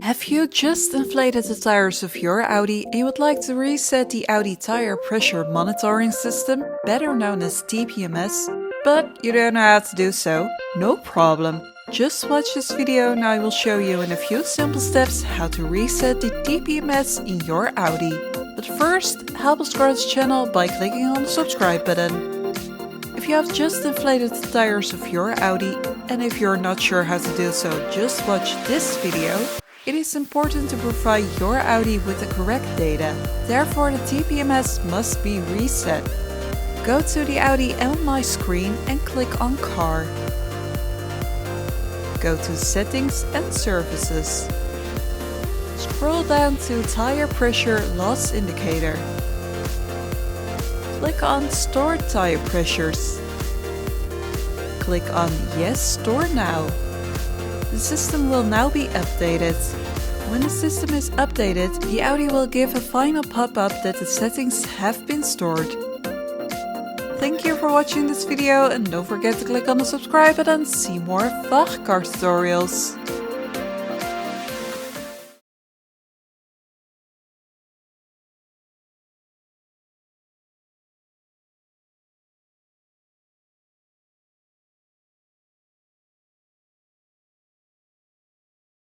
Have you just inflated the tires of your Audi and you would like to reset the Audi tire pressure monitoring system, better known as TPMS, but you don't know how to do so? No problem. Just watch this video and I will show you in a few simple steps how to reset the TPMS in your Audi. But first, help us grow this channel by clicking on the subscribe button. If you have just inflated the tires of your Audi, and if you're not sure how to do so, just watch this video. It is important to provide your Audi with the correct data, therefore the TPMS must be reset. Go to the Audi on my screen and click on Car. Go to Settings and Services. Scroll down to Tire Pressure Loss Indicator. Click on Store Tire Pressures. Click on Yes, Store Now. The system will now be updated. When the system is updated, the Audi will give a final pop-up that the settings have been stored. Thank you for watching this video and don't forget to click on the subscribe button to see more VAG Car Tutorials.